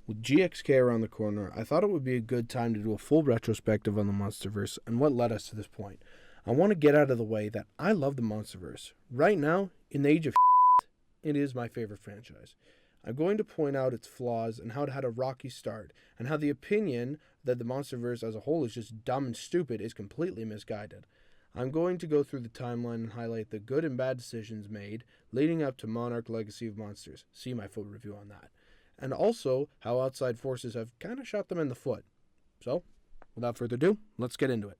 With GXK around the corner, I thought it would be a good time to do a full retrospective on the Monsterverse and what led us to this point. I want to get out of the way that I love the Monsterverse. Right now, in the age of it is my favorite franchise. I'm going to point out its flaws and how it had a rocky start, and how the opinion that the Monsterverse as a whole is just dumb and stupid is completely misguided. I'm going to go through the timeline and highlight the good and bad decisions made leading up to Monarch Legacy of Monsters. See my full review on that. And also how outside forces have kind of shot them in the foot. So, without further ado, let's get into it.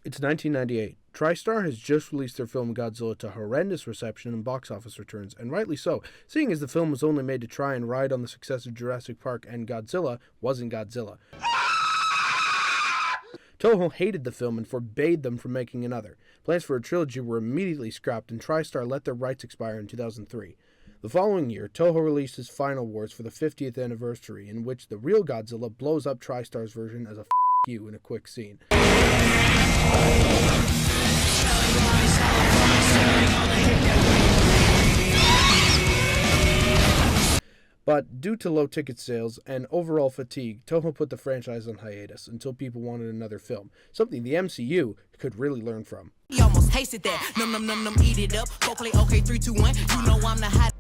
It's 1998. TriStar has just released their film Godzilla to horrendous reception and box office returns, and rightly so, seeing as the film was only made to try and ride on the success of Jurassic Park, and Godzilla wasn't Godzilla. Toho hated the film and forbade them from making another. Plans for a trilogy were immediately scrapped, and TriStar let their rights expire in 2003. The following year, Toho released his Final Wars for the 50th anniversary, in which the real Godzilla blows up TriStar's version as a you in a quick scene. But due to low ticket sales and overall fatigue, Toho put the franchise on hiatus until people wanted another film, something the MCU could really learn from. You almost tasted that. Num num num num, eat it up. Go play okay, 3, 2, 1. You know I'm the hot.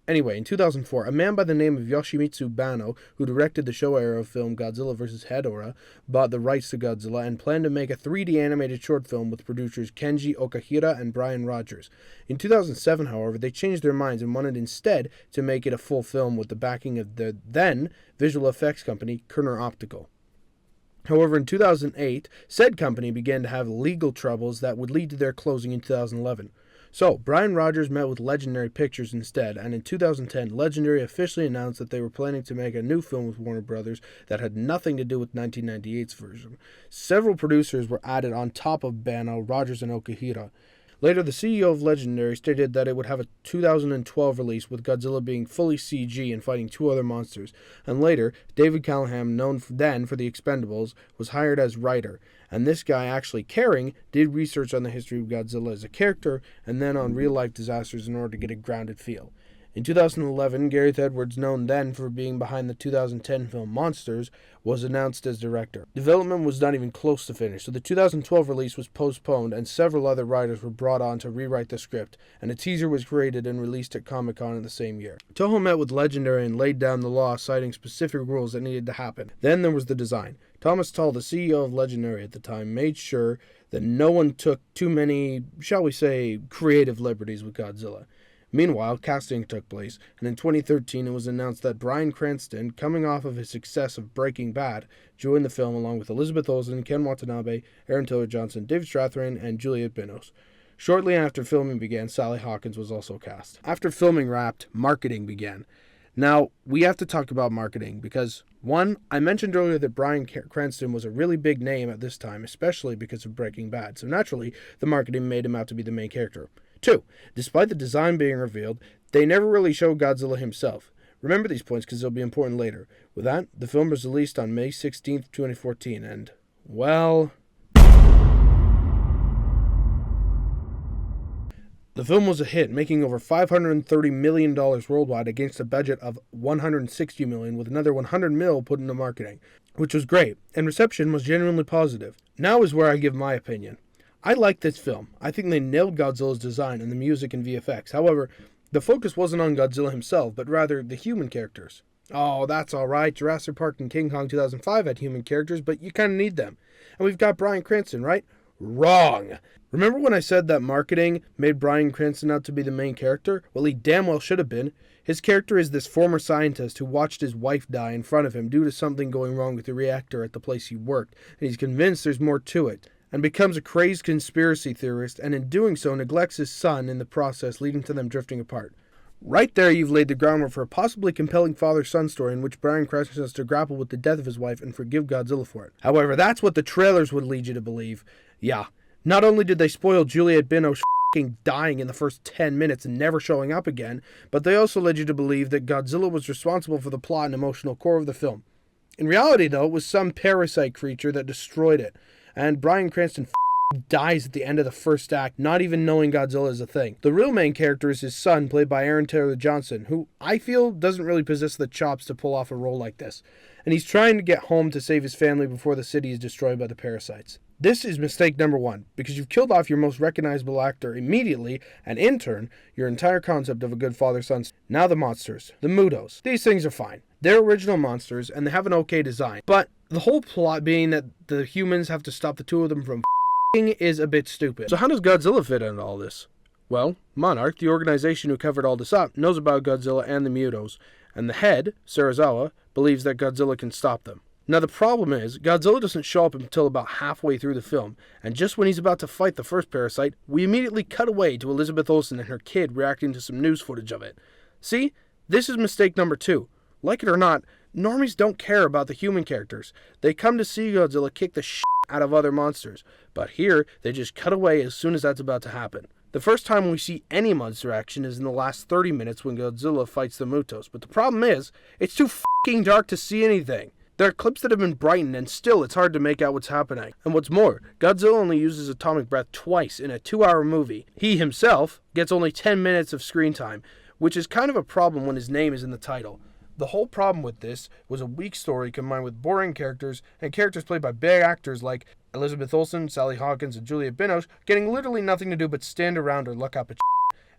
Anyway, in 2004, a man by the name of Yoshimitsu Banno, who directed the Showa era film Godzilla vs. Hedorah, bought the rights to Godzilla and planned to make a 3D animated short film with producers Kenji Okahira and Brian Rogers. In 2007, however, they changed their minds and wanted instead to make it a full film with the backing of the then visual effects company Kerner Optical. However, in 2008, said company began to have legal troubles that would lead to their closing in 2011. So, Brian Rogers met with Legendary Pictures instead, and in 2010, Legendary officially announced that they were planning to make a new film with Warner Brothers that had nothing to do with 1998's version. Several producers were added on top of Banno, Rogers, and Okahira. Later, the CEO of Legendary stated that it would have a 2012 release with Godzilla being fully CG and fighting two other monsters. And later, David Callahan, known then for The Expendables, was hired as writer. And this guy, actually caring, did research on the history of Godzilla as a character and then on real-life disasters in order to get a grounded feel. In 2011, Gareth Edwards, known then for being behind the 2010 film Monsters, was announced as director. Development was not even close to finish, so the 2012 release was postponed and several other writers were brought on to rewrite the script, and a teaser was created and released at Comic-Con in the same year. Toho met with Legendary and laid down the law, citing specific rules that needed to happen. Then there was the design. Thomas Tull, the CEO of Legendary at the time, made sure that no one took too many, shall we say, creative liberties with Godzilla. Meanwhile, casting took place, and in 2013 it was announced that Bryan Cranston, coming off of his success of Breaking Bad, joined the film along with Elizabeth Olsen, Ken Watanabe, Aaron Taylor Johnson, David Strathairn, and Juliette Binoche. Shortly after filming began, Sally Hawkins was also cast. After filming wrapped, marketing began. Now, we have to talk about marketing because, one, I mentioned earlier that Bryan Cranston was a really big name at this time, especially because of Breaking Bad, so naturally, the marketing made him out to be the main character. 2. Despite the design being revealed, they never really showed Godzilla himself. Remember these points because they'll be important later. With that, the film was released on May 16th, 2014, and, well... The film was a hit, making over $530 million worldwide against a budget of $160 million, with another $100 million put into marketing, which was great, and reception was genuinely positive. Now is where I give my opinion. I like this film. I think they nailed Godzilla's design and the music and VFX. However, the focus wasn't on Godzilla himself, but rather the human characters. Oh, that's alright. Jurassic Park and King Kong 2005 had human characters, but you kind of need them. And we've got Bryan Cranston, right? Wrong! Remember when I said that marketing made Bryan Cranston out to be the main character? Well, he damn well should have been. His character is this former scientist who watched his wife die in front of him due to something going wrong with the reactor at the place he worked, and he's convinced there's more to it, and becomes a crazed conspiracy theorist, and in doing so neglects his son in the process, leading to them drifting apart. Right there you've laid the groundwork for a possibly compelling father-son story in which Bryan Cranston has to grapple with the death of his wife and forgive Godzilla for it. However, that's what the trailers would lead you to believe. Yeah, not only did they spoil Juliette Binoche dying in the first 10 minutes and never showing up again, but they also led you to believe that Godzilla was responsible for the plot and emotional core of the film. In reality, though, it was some parasite creature that destroyed it, and Bryan Cranston dies at the end of the first act, not even knowing Godzilla is a thing. The real main character is his son, played by Aaron Taylor Johnson, who I feel doesn't really possess the chops to pull off a role like this. And he's trying to get home to save his family before the city is destroyed by the parasites. This is mistake number one, because you've killed off your most recognizable actor immediately, and in turn, your entire concept of a good father-son. Now the monsters, the Mutos. These things are fine. They're original monsters, and they have an okay design. But the whole plot being that the humans have to stop the two of them from is a bit stupid. So how does Godzilla fit into all this? Well, Monarch, the organization who covered all this up, knows about Godzilla and the Mutos, and the head, Serizawa, believes that Godzilla can stop them. Now the problem is, Godzilla doesn't show up until about halfway through the film, and just when he's about to fight the first parasite, we immediately cut away to Elizabeth Olsen and her kid reacting to some news footage of it. See? This is mistake number 2. Like it or not, normies don't care about the human characters. They come to see Godzilla kick the shit out of other monsters, but here, they just cut away as soon as that's about to happen. The first time we see any monster action is in the last 30 minutes when Godzilla fights the Mutos, but the problem is, it's too f***ing dark to see anything. There are clips that have been brightened, and still it's hard to make out what's happening. And what's more, Godzilla only uses atomic breath twice in a 2-hour movie. He himself gets only 10 minutes of screen time, which is kind of a problem when his name is in the title. The whole problem with this was a weak story combined with boring characters, and characters played by big actors like Elizabeth Olsen, Sally Hawkins, and Juliette Binoche getting literally nothing to do but stand around or look up at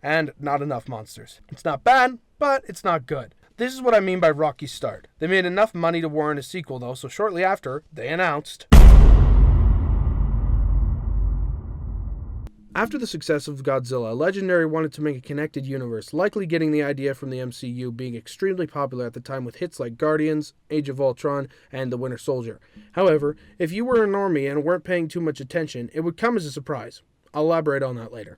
and not enough monsters. It's not bad, but it's not good. This is what I mean by rocky start. They made enough money to warrant a sequel though, so shortly after, they announced... After the success of Godzilla, Legendary wanted to make a connected universe, likely getting the idea from the MCU being extremely popular at the time with hits like Guardians, Age of Ultron, and The Winter Soldier. However, if you were a normie and weren't paying too much attention, it would come as a surprise. I'll elaborate on that later.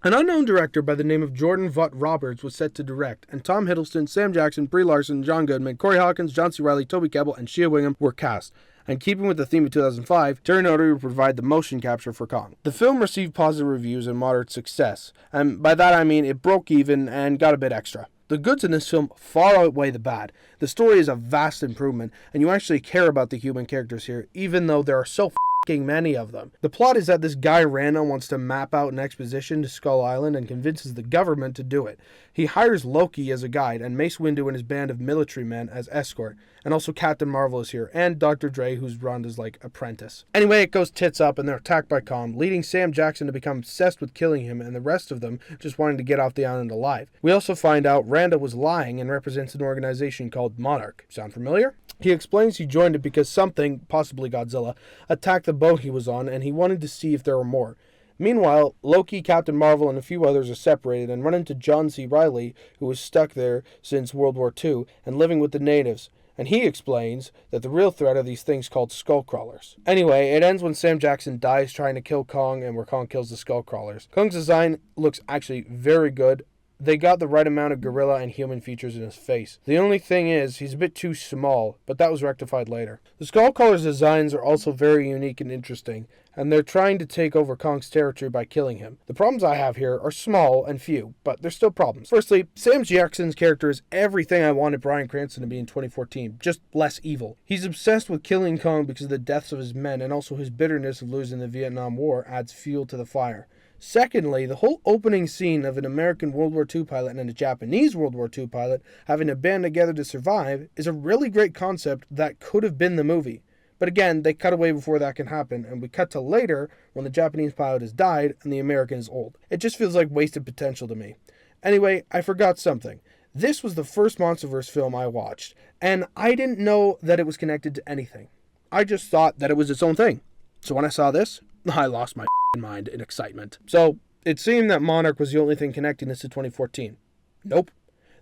An unknown director by the name of Jordan Vogt Roberts was set to direct, and Tom Hiddleston, Sam Jackson, Brie Larson, John Goodman, Corey Hawkins, John C. Reilly, Toby Kebbell, and Shea Wingham were cast. And keeping with the theme of 2005, Terry Notary would provide the motion capture for Kong. The film received positive reviews and moderate success, and by that I mean it broke even and got a bit extra. The goods in this film far outweigh the bad. The story is a vast improvement, and you actually care about the human characters here, even though there are so f***ing many of them. The plot is that this guy Randall wants to map out an exposition to Skull Island and convinces the government to do it. He hires Loki as a guide and Mace Windu and his band of military men as escort. And also Captain Marvel is here, and Dr. Dre, who's Rhonda's, apprentice. Anyway, it goes tits up, and they're attacked by Kong, leading Sam Jackson to become obsessed with killing him, and the rest of them just wanting to get off the island alive. We also find out Randa was lying and represents an organization called Monarch. Sound familiar? He explains he joined it because something, possibly Godzilla, attacked the boat he was on, and he wanted to see if there were more. Meanwhile, Loki, Captain Marvel, and a few others are separated and run into John C. Reilly, who was stuck there since World War II and living with the natives. And he explains that the real threat are these things called skullcrawlers. Anyway, it ends when Sam Jackson dies trying to kill Kong and where Kong kills the skullcrawlers. Kong's design looks actually very good. They got the right amount of gorilla and human features in his face. The only thing is, he's a bit too small, but that was rectified later. The skullcrawlers' designs are also very unique and interesting, and they're trying to take over Kong's territory by killing him. The problems I have here are small and few, but they're still problems. Firstly, Sam Jackson's character is everything I wanted Bryan Cranston to be in 2014, just less evil. He's obsessed with killing Kong because of the deaths of his men, and also his bitterness of losing the Vietnam War adds fuel to the fire. Secondly, the whole opening scene of an American World War II pilot and a Japanese World War II pilot having to band together to survive is a really great concept that could have been the movie. But again, they cut away before that can happen, and we cut to later when the Japanese pilot has died and the American is old. It just feels like wasted potential to me. Anyway, I forgot something. This was the first Monsterverse film I watched, and I didn't know that it was connected to anything. I just thought that it was its own thing. So when I saw this, I lost my mind in excitement. So, it seemed that Monarch was the only thing connecting this to 2014. Nope.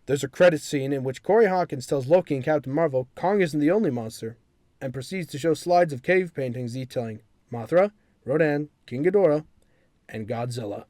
There's a credit scene in which Corey Hawkins tells Loki and Captain Marvel Kong isn't the only monster, and proceeds to show slides of cave paintings detailing Mothra, Rodan, King Ghidorah, and Godzilla.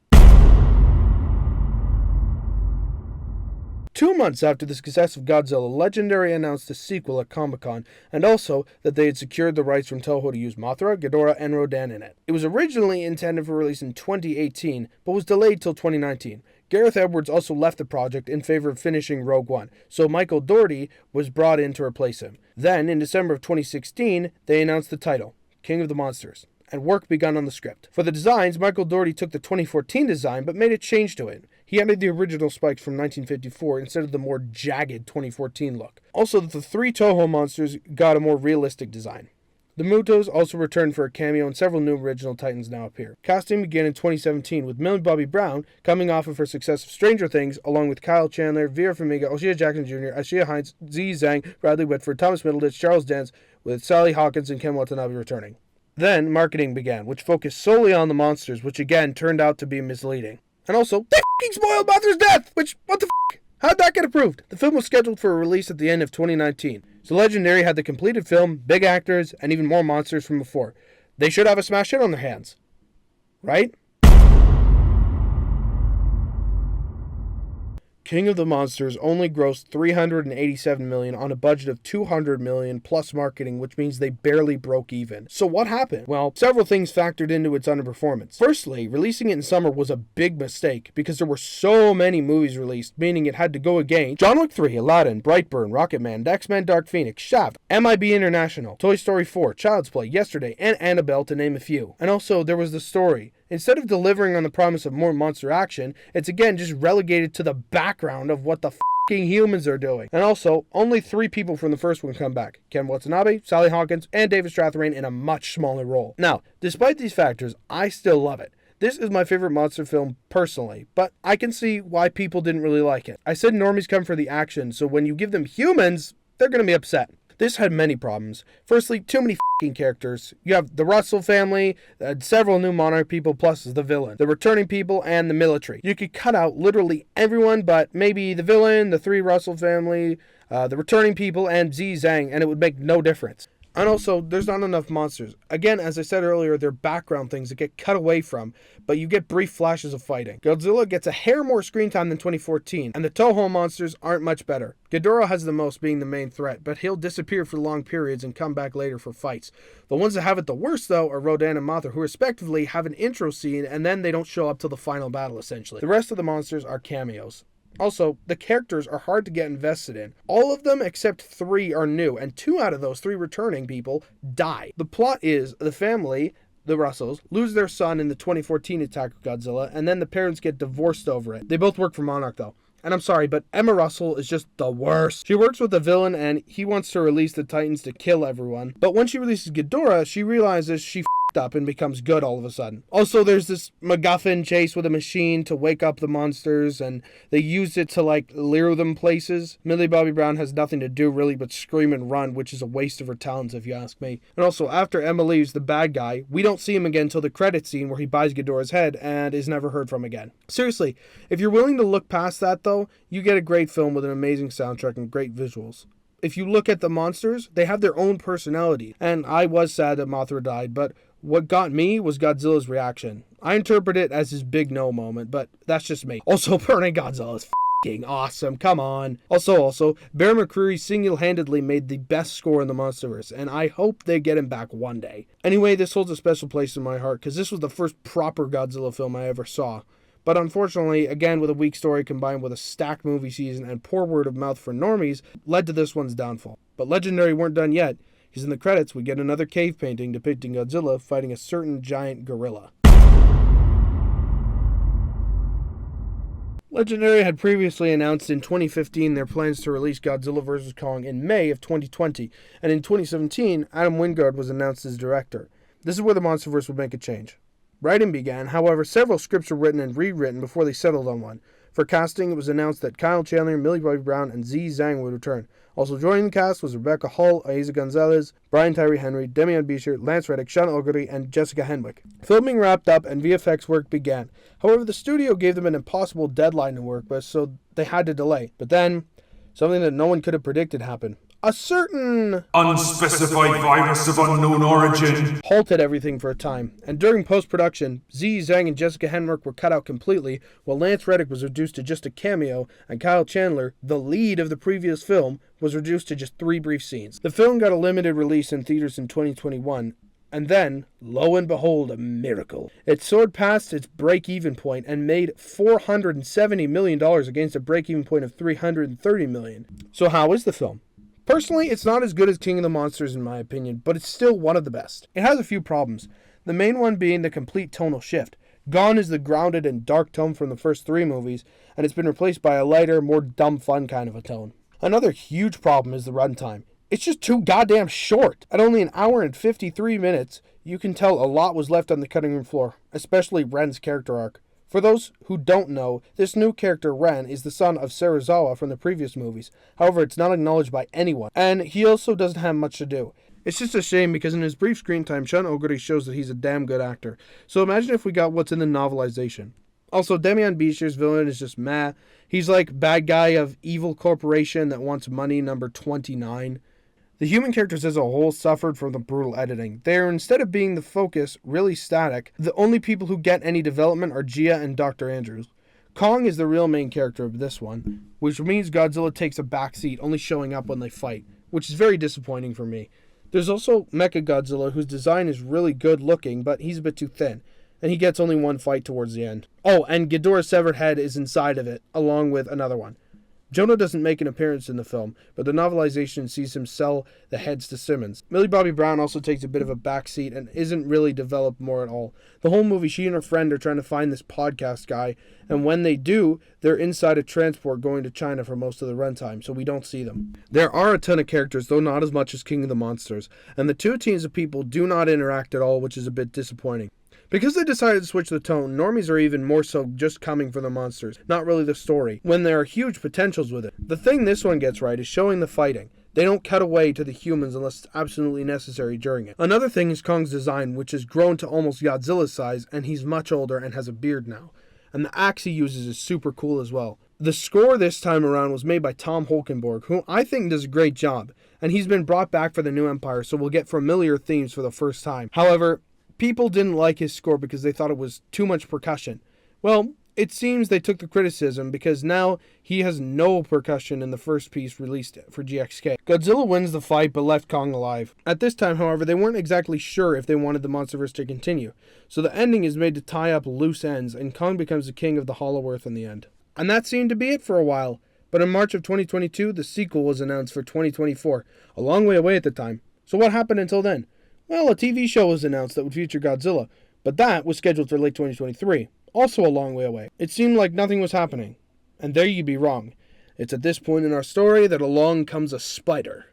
2 months after the success of Godzilla, Legendary announced a sequel at Comic-Con, and also that they had secured the rights from Toho to use Mothra, Ghidorah, and Rodan in it. It was originally intended for release in 2018, but was delayed till 2019. Gareth Edwards also left the project in favor of finishing Rogue One, so Michael Dougherty was brought in to replace him. Then, in December of 2016, they announced the title, King of the Monsters. and work begun on the script. For the designs, Michael Dougherty took the 2014 design but made a change to it. He added the original spikes from 1954 instead of the more jagged 2014 look. Also, the three Toho monsters got a more realistic design. The Mutos also returned for a cameo, and several new original Titans now appear. Casting began in 2017 with Millie Bobby Brown coming off of her success of Stranger Things, along with Kyle Chandler, Vera Farmiga, O'Shea Jackson Jr., Ashia Hines, Z Zhang, Bradley Whitford, Thomas Middleditch, Charles Dance, with Sally Hawkins and Ken Watanabe returning. Then marketing began, which focused solely on the monsters, which again turned out to be misleading. And also, they f***ing spoiled Mothra's death! Which, what the f***? How'd that get approved? The film was scheduled for a release at the end of 2019. So Legendary had the completed film, big actors, and even more monsters from before. They should have a smash hit on their hands. Right? King of the Monsters only grossed $387 million on a budget of $200 million plus marketing, which means they barely broke even. So what happened? Well, several things factored into its underperformance. Firstly, releasing it in summer was a big mistake because there were so many movies released, meaning it had to go against John Wick 3, Aladdin, Brightburn, Rocketman, X-Men Dark Phoenix, Shaft, MIB International, Toy Story 4, Child's Play, Yesterday, and Annabelle, to name a few. And also, there was the story. Instead of delivering on the promise of more monster action, it's again just relegated to the background of what the f***ing humans are doing. And also, only 3 people from the first one come back. Ken Watanabe, Sally Hawkins, and David Strathairn in a much smaller role. Now, despite these factors, I still love it. This is my favorite monster film personally, but I can see why people didn't really like it. I said normies come for the action, so when you give them humans, they're going to be upset. This had many problems. Firstly, too many f***ing characters. You have the Russell family, several new Monarch people, plus the villain, the returning people, and the military. You could cut out literally everyone but maybe the villain, the 3 Russell family, the returning people, and Z Zhang, and it would make no difference. And also, there's not enough monsters. Again, as I said earlier, they're background things that get cut away from, but you get brief flashes of fighting. Godzilla gets a hair more screen time than 2014, and the Toho monsters aren't much better. Ghidorah has the most, being the main threat, but he'll disappear for long periods and come back later for fights. The ones that have it the worst, though, are Rodan and Mothra, who respectively have an intro scene, and then they don't show up till the final battle, essentially. The rest of the monsters are cameos. Also, the characters are hard to get invested in. All of them except 3 are new, and 2 out of those 3 returning people die. The plot is the family, the Russells, lose their son in the 2014 attack of Godzilla, and then the parents get divorced over it. They both work for Monarch, though. And I'm sorry, but Emma Russell is just the worst. She works with the villain, and he wants to release the Titans to kill everyone. But when she releases Ghidorah, she realizes she up and becomes good all of a sudden. Also, there's this MacGuffin chase with a machine to wake up the monsters, and they use it to lure them places. Millie Bobby Brown has nothing to do really but scream and run, which is a waste of her talents if you ask me. And also, after Emma leaves, the bad guy, we don't see him again until the credits scene where he buys Ghidorah's head and is never heard from again. Seriously, if you're willing to look past that though, you get a great film with an amazing soundtrack and great visuals. If you look at the monsters, they have their own personality, and I was sad that Mothra died, but what got me was Godzilla's reaction. I interpret it as his big no moment, but that's just me. Also, burning Godzilla is f***ing awesome, come on. Also, Bear McCreary single-handedly made the best score in the Monsterverse, and I hope they get him back one day. Anyway, this holds a special place in my heart, because this was the first proper Godzilla film I ever saw. But unfortunately, again with a weak story combined with a stacked movie season and poor word of mouth for normies, led to this one's downfall. But Legendary weren't done yet, because in the credits we get another cave painting depicting Godzilla fighting a certain giant gorilla. Legendary had previously announced in 2015 their plans to release Godzilla vs. Kong in May of 2020, and in 2017, Adam Wingard was announced as director. This is where the Monsterverse would make a change. Writing began, however, several scripts were written and rewritten before they settled on one. For casting, it was announced that Kyle Chandler, Millie Bobby Brown, and Z Zhang would return. Also joining the cast was Rebecca Hall, Aiza Gonzalez, Brian Tyree Henry, Demian Bichir, Lance Reddick, Sean O'Grady, and Jessica Henwick. Filming wrapped up and VFX work began. However, the studio gave them an impossible deadline to work with, so they had to delay. But then, something that no one could have predicted happened. A certain unspecified virus of unknown origin halted everything for a time, and during post-production, Z Zhang and Jessica Henwick were cut out completely, while Lance Reddick was reduced to just a cameo, and Kyle Chandler, the lead of the previous film, was reduced to just 3 brief scenes. The film got a limited release in theaters in 2021, and then, lo and behold, a miracle. It soared past its break-even point and made $470 million against a break-even point of $330 million. So how is the film? Personally, it's not as good as King of the Monsters in my opinion, but it's still one of the best. It has a few problems. the main one being the complete tonal shift. Gone is the grounded and dark tone from the first 3 movies, and it's been replaced by a lighter, more dumb fun kind of a tone. Another huge problem is the runtime. It's just too goddamn short. At only an hour and 53 minutes, you can tell a lot was left on the cutting room floor, especially Ren's character arc. For those who don't know, this new character Ren is the son of Serizawa from the previous movies. However, it's not acknowledged by anyone, and he also doesn't have much to do. It's just a shame because in his brief screen time, Shun Oguri shows that he's a damn good actor. So imagine if we got what's in the novelization. Also, Demian Bichir's villain is just meh. He's like bad guy of evil corporation that wants money number 29. The human characters as a whole suffered from the brutal editing. They are, instead of being the focus, really static. The only people who get any development are Gia and Dr. Andrews. Kong is the real main character of this one, which means Godzilla takes a backseat, only showing up when they fight, which is very disappointing for me. There's also Mechagodzilla, whose design is really good looking, but he's a bit too thin, and he gets only one fight towards the end. Oh, and Ghidorah's severed head is inside of it, along with another one. Jonah doesn't make an appearance in the film, but the novelization sees him sell the heads to Simmons. Millie Bobby Brown also takes a bit of a backseat and isn't really developed more at all. The whole movie, she and her friend are trying to find this podcast guy, and when they do, they're inside a transport going to China for most of the runtime, so we don't see them. There are a ton of characters, though not as much as King of the Monsters, and the two teams of people do not interact at all, which is a bit disappointing. Because they decided to switch the tone, normies are even more so just coming for the monsters, not really the story, when there are huge potentials with it. The thing this one gets right is showing the fighting. They don't cut away to the humans unless it's absolutely necessary during it. Another thing is Kong's design, which has grown to almost Godzilla's size, and he's much older and has a beard now. And the axe he uses is super cool as well. The score this time around was made by Tom Holkenborg, who I think does a great job, and he's been brought back for the new Empire, so we'll get familiar themes for the first time. However, people didn't like his score because they thought it was too much percussion. Well, it seems they took the criticism because now he has no percussion in the first piece released for GXK. Godzilla wins the fight but left Kong alive. At this time, however, they weren't exactly sure if they wanted the Monsterverse to continue, so the ending is made to tie up loose ends, and Kong becomes the king of the Hollow Earth in the end. And that seemed to be it for a while, but in March of 2022, the sequel was announced for 2024, a long way away at the time. So what happened until then? Well, a TV show was announced that would feature Godzilla, but that was scheduled for late 2023, also a long way away. It seemed like nothing was happening. And there you'd be wrong. It's at this point in our story that along comes a spider.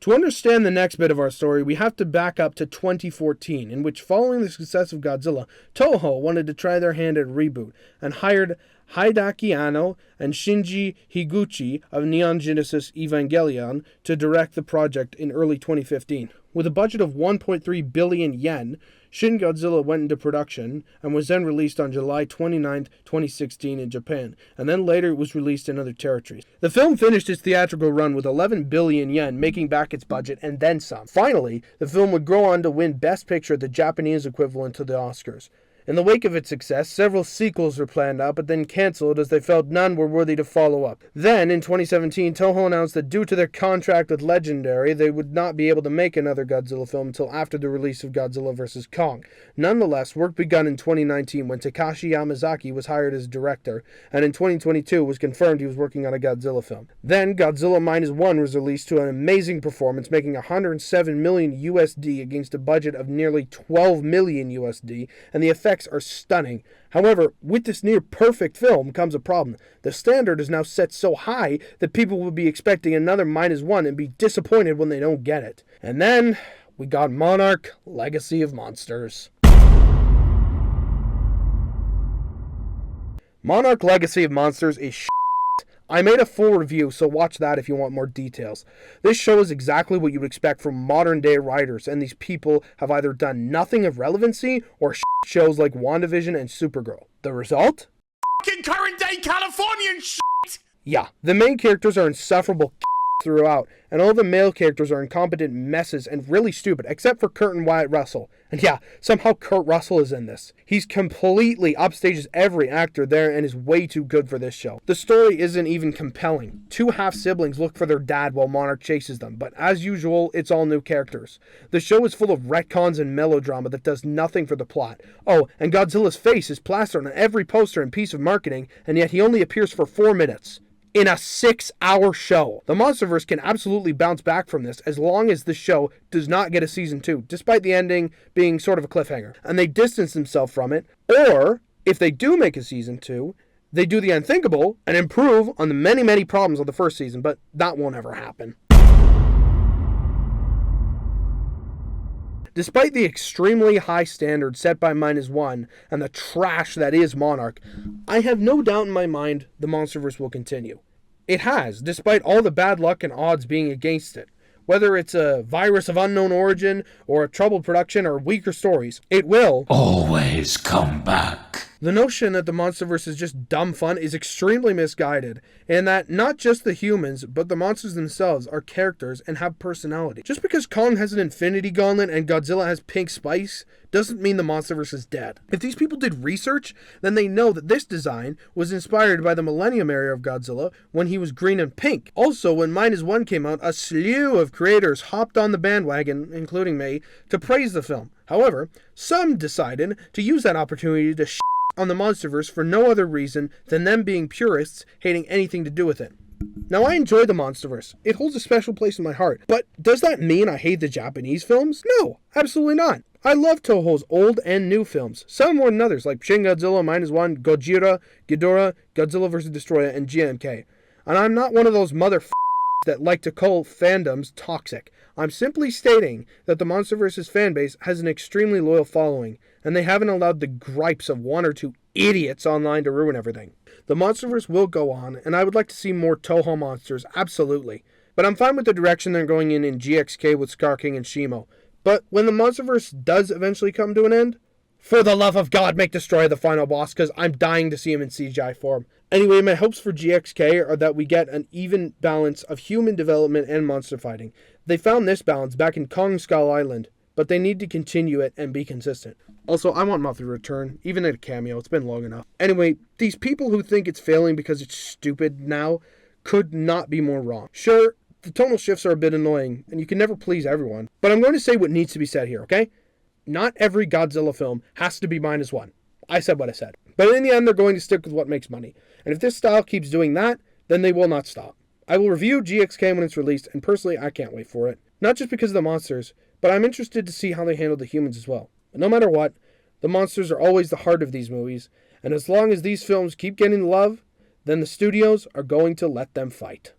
To understand the next bit of our story, we have to back up to 2014, in which, following the success of Godzilla, Toho wanted to try their hand at a reboot, and hired Hideaki Anno and Shinji Higuchi of Neon Genesis Evangelion to direct the project in early 2015. With a budget of 1.3 billion yen, Shin Godzilla went into production and was then released on July 29, 2016 in Japan, and then later it was released in other territories. The film finished its theatrical run with 11 billion yen, making back its budget and then some. Finally, the film would go on to win Best Picture, the Japanese equivalent to the Oscars. In the wake of its success, several sequels were planned out but then cancelled as they felt none were worthy to follow up. Then, in 2017, Toho announced that due to their contract with Legendary, they would not be able to make another Godzilla film until after the release of Godzilla vs. Kong. Nonetheless, work begun in 2019 when Takashi Yamazaki was hired as director, and in 2022 was confirmed he was working on a Godzilla film. Then, Godzilla Minus One was released to an amazing performance, making 107 million USD against a budget of nearly 12 million USD, and the effects are stunning. However, with this near perfect film comes a problem. The standard is now set so high that people will be expecting another Minus One and be disappointed when they don't get it. And then we got Monarch: Legacy of Monsters. Monarch: Legacy of Monsters is I made a full review, so watch that if you want more details. This show is exactly what you would expect from modern-day writers, and these people have either done nothing of relevancy or shows like WandaVision and Supergirl. The result? Fucking current-day Californian shit! Yeah, the main characters are insufferable throughout, and all the male characters are incompetent messes and really stupid, except for Kurt and Wyatt Russell. And yeah, somehow Kurt Russell is in this. He's completely upstages every actor there and is way too good for this show. The story isn't even compelling. Two half-siblings look for their dad while Monarch chases them, but as usual, it's all new characters. The show is full of retcons and melodrama that does nothing for the plot. Oh, and Godzilla's face is plastered on every poster and piece of marketing, and yet he only appears for 4 minutes. in a 6-hour show. The Monsterverse can absolutely bounce back from this as long as the show does not get a season 2, despite the ending being sort of a cliffhanger, and they distance themselves from it, or if they do make a season 2, they do the unthinkable and improve on the many, many problems of the first season, but that won't ever happen. Despite the extremely high standard set by -1 and the trash that is Monarch, I have no doubt in my mind the Monsterverse will continue. It has, despite all the bad luck and odds being against it. Whether it's a virus of unknown origin, or a troubled production, or weaker stories, it will always come back. The notion that the Monsterverse is just dumb fun is extremely misguided, and that not just the humans, but the monsters themselves are characters and have personality. Just because Kong has an infinity gauntlet and Godzilla has pink spice, doesn't mean the Monsterverse is dead. If these people did research, then they know that this design was inspired by the Millennium era of Godzilla when he was green and pink. Also, when -1 came out, a slew of creators hopped on the bandwagon, including me, to praise the film. However, some decided to use that opportunity to on the Monsterverse for no other reason than them being purists hating anything to do with it. Now, I enjoy the Monsterverse. It holds a special place in my heart. But does that mean I hate the Japanese films? No, absolutely not. I love Toho's old and new films, some more than others, like Shin Godzilla, -1, Gojira, Ghidorah, Godzilla vs. Destroyer, and GMK. And I'm not one of those that like to call fandoms toxic. I'm simply stating that the Monsterverse's fanbase has an extremely loyal following, and they haven't allowed the gripes of one or two idiots online to ruin everything. The Monsterverse will go on, and I would like to see more Toho monsters, absolutely. But I'm fine with the direction they're going in GXK with Scar King and Shimo. But when the Monsterverse does eventually come to an end, for the love of God, make Destroyer the final boss, because I'm dying to see him in CGI form. Anyway, my hopes for GXK are that we get an even balance of human development and monster fighting. They found this balance back in Kong Skull Island, but they need to continue it and be consistent. Also, I want Mothra to return, even in a cameo. It's been long enough. Anyway, these people who think it's failing because it's stupid now could not be more wrong. Sure, the tonal shifts are a bit annoying, and you can never please everyone, but I'm going to say what needs to be said here, okay? Not every Godzilla film has to be -1. I said what I said. But in the end, they're going to stick with what makes money. And if this style keeps doing that, then they will not stop. I will review GXK when it's released, and personally, I can't wait for it. Not just because of the monsters, but I'm interested to see how they handle the humans as well. But no matter what, the monsters are always the heart of these movies, and as long as these films keep getting love, then the studios are going to let them fight.